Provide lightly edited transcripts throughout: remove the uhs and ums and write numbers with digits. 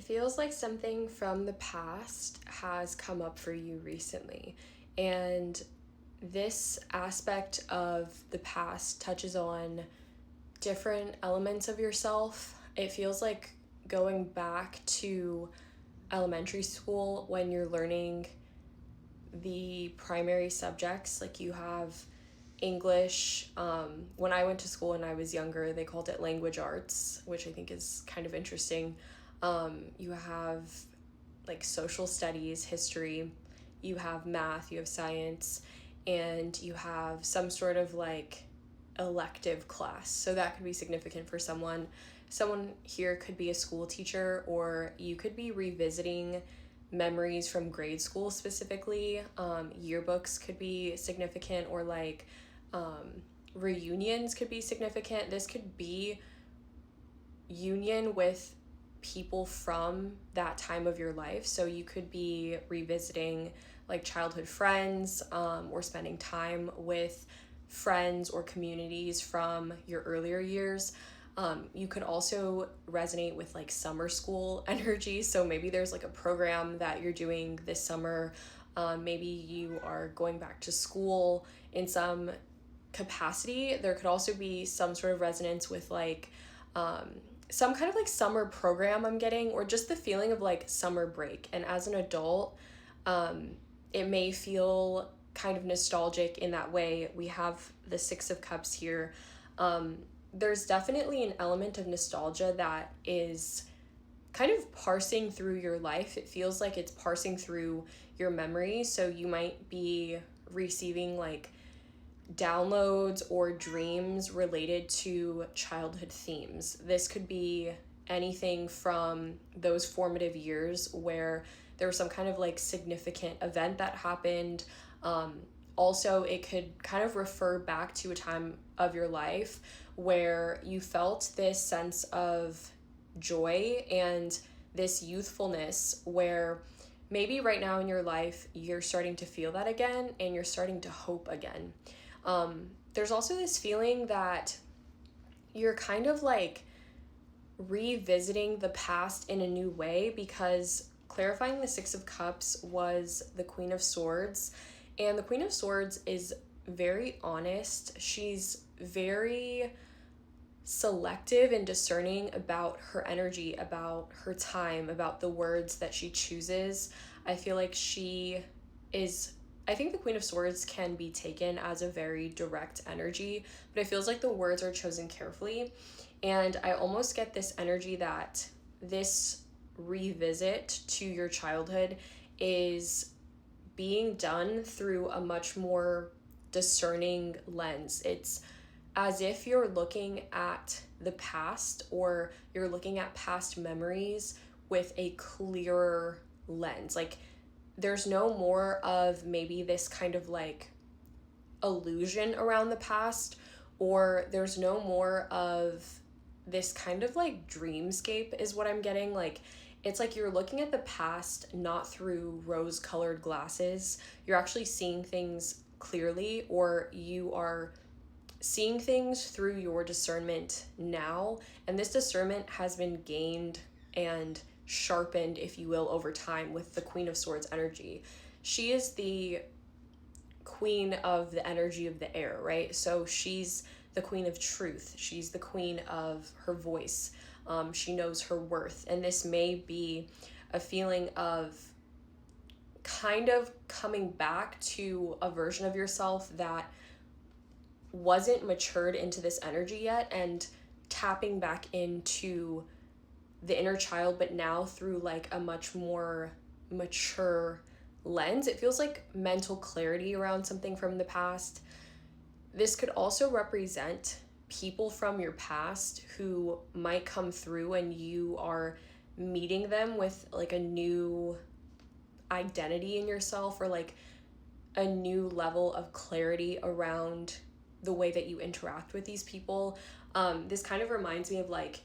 feels like something from the past has come up for you recently. And this aspect of the past touches on different elements of yourself. It feels like going back to elementary school when you're learning the primary subjects. Like you have English. When I went to school when I was younger, they called it language arts, which I think is kind of interesting. You have like social studies, history, you have math, you have science, and you have some sort of like elective class. So that could be significant for someone. Someone here could be a school teacher, or you could be revisiting memories from grade school specifically. Yearbooks could be significant, or like reunions could be significant. This could be union with people from that time of your life. So you could be revisiting like childhood friends, or spending time with friends or communities from your earlier years. You could also resonate with like summer school energy. So maybe there's like a program that you're doing this summer. Maybe you are going back to school in some capacity. There could also be some sort of resonance with like some kind of like summer program I'm getting, or just the feeling of like summer break. And as an adult, it may feel kind of nostalgic in that way. We have the Six of Cups here. There's definitely an element of nostalgia that is kind of parsing through your life. It feels like it's parsing through your memory. So you might be receiving like downloads or dreams related to childhood themes. This could be anything from those formative years where there was some kind of like significant event that happened. Also, it could kind of refer back to a time of your life where you felt this sense of joy and this youthfulness, where maybe right now in your life you're starting to feel that again and you're starting to hope again. There's also this feeling that you're kind of like revisiting the past in a new way, because clarifying the Six of Cups was the Queen of Swords, and the Queen of Swords is very honest. She's very selective and discerning about her energy, about her time, about the words that she chooses. I feel like I think the Queen of Swords can be taken as a very direct energy, but it feels like the words are chosen carefully. And I almost get this energy that this revisit to your childhood is being done through a much more discerning lens. It's as if you're looking at the past, or you're looking at past memories with a clearer lens. Like there's no more of maybe this kind of like illusion around the past, or there's no more of this kind of like dreamscape is what I'm getting. Like it's like you're looking at the past not through rose-colored glasses. You're actually seeing things clearly, or you are seeing things through your discernment now. And this discernment has been gained and sharpened, if you will, over time with the Queen of Swords energy. She is the queen of the energy of the air, right? So she's the queen of truth. She's the queen of her voice. She knows her worth. And this may be a feeling of kind of coming back to a version of yourself that wasn't matured into this energy yet, and tapping back into the inner child, but now through like a much more mature lens. It feels like mental clarity around something from the past. This could also represent people from your past who might come through and you are meeting them with like a new identity in yourself, or like a new level of clarity around the way that you interact with these people. This kind of reminds me of like,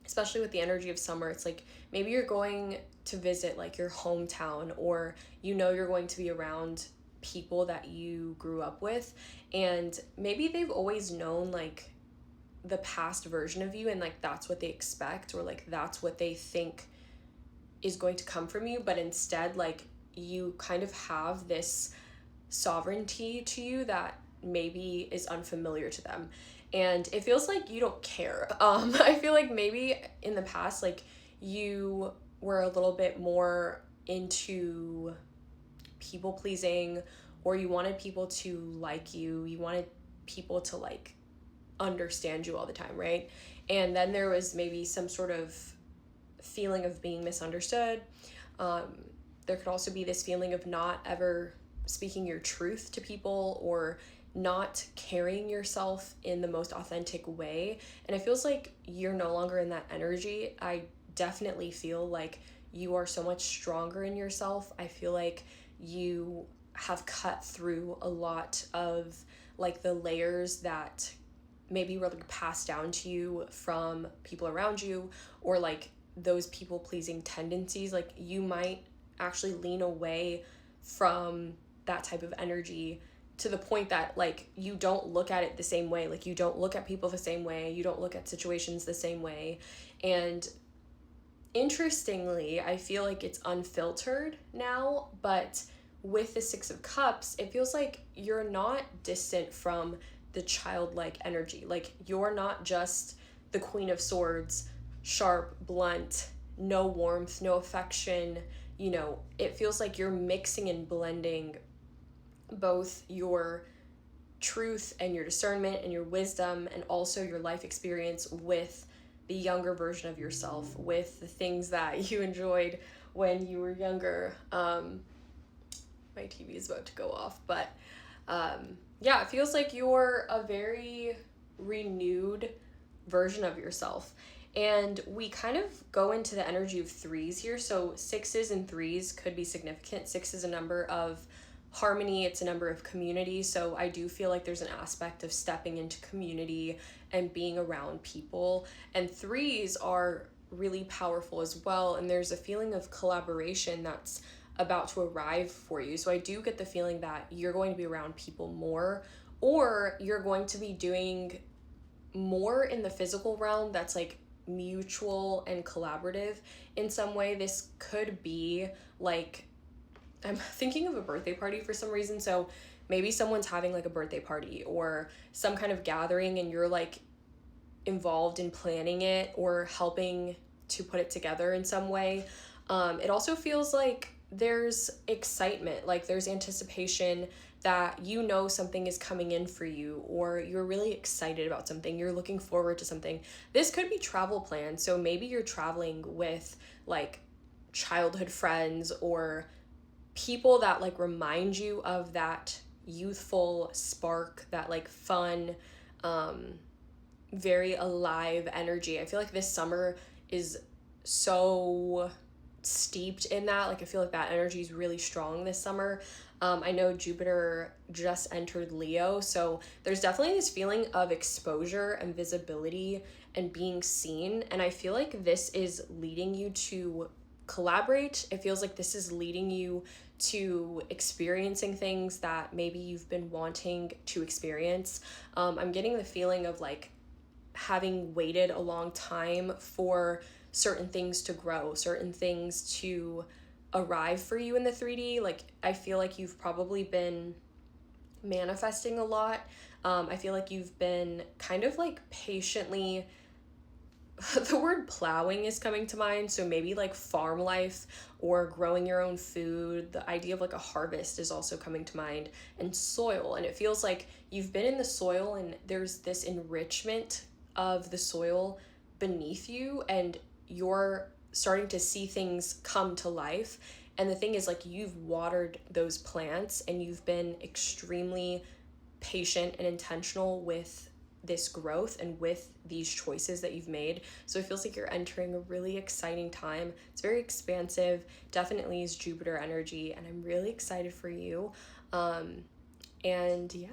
especially with the energy of summer, it's like maybe you're going to visit like your hometown, or you're going to be around people that you grew up with, and maybe they've always known like the past version of you, and like that's what they expect, or like that's what they think is going to come from you, but instead like you kind of have this sovereignty to you that maybe is unfamiliar to them, and it feels like you don't care. I feel like maybe in the past like you were a little bit more into people pleasing, or you wanted people to like you wanted people to like understand you all the time, right? And then there was maybe some sort of feeling of being misunderstood. There could also be this feeling of not ever speaking your truth to people, or not carrying yourself in the most authentic way. And it feels like you're no longer in that energy. I definitely feel like you are so much stronger in yourself. I feel like you have cut through a lot of like the layers that maybe were like passed down to you from people around you, or like those people pleasing tendencies. Like you might actually lean away from that type of energy to the point that like you don't look at it the same way. Like you don't look at people the same way, you don't look at situations the same way. And interestingly, I feel like it's unfiltered now, but with the Six of Cups, it feels like you're not distant from the childlike energy. Like you're not just the Queen of Swords, sharp, blunt, no warmth, no affection. You know, it feels like you're mixing and blending both your truth and your discernment and your wisdom, and also your life experience with the younger version of yourself, with the things that you enjoyed when you were younger. My TV is about to go off, but yeah, it feels like you're a very renewed version of yourself. And we kind of go into the energy of threes here. So sixes and threes could be significant. Six is a number of harmony, it's a number of community. So I do feel like there's an aspect of stepping into community and being around people. And threes are really powerful as well. And there's a feeling of collaboration that's about to arrive for you. So I do get the feeling that you're going to be around people more, or you're going to be doing more in the physical realm that's like mutual and collaborative in some way. This could be like, I'm thinking of a birthday party for some reason. So maybe someone's having like a birthday party or some kind of gathering, and you're like involved in planning it or helping to put it together in some way. It also feels like there's excitement, like there's anticipation that you know something is coming in for you, or you're really excited about something, you're looking forward to something. This could be travel plans. So maybe you're traveling with like childhood friends, or people that like remind you of that youthful spark, that like fun, very alive energy. I feel like this summer is so steeped in that. Like I feel like that energy is really strong this summer. I know Jupiter just entered Leo, so there's definitely this feeling of exposure and visibility and being seen, and I feel like this is leading you to collaborate. It feels like this is leading you to experiencing things that maybe you've been wanting to experience. I'm getting the feeling of like having waited a long time for certain things to grow, certain things to arrive for you in the 3D. Like I feel like you've probably been manifesting a lot. I feel like you've been kind of like patiently, the word plowing is coming to mind. So maybe like farm life or growing your own food. The idea of like a harvest is also coming to mind, and soil. And it feels like you've been in the soil, and there's this enrichment of the soil beneath you, and you're starting to see things come to life. And the thing is, like, you've watered those plants, and you've been extremely patient and intentional with this growth and with these choices that you've made. So it feels like you're entering a really exciting time. It's very expansive, definitely is Jupiter energy, and I'm really excited for you. And yeah.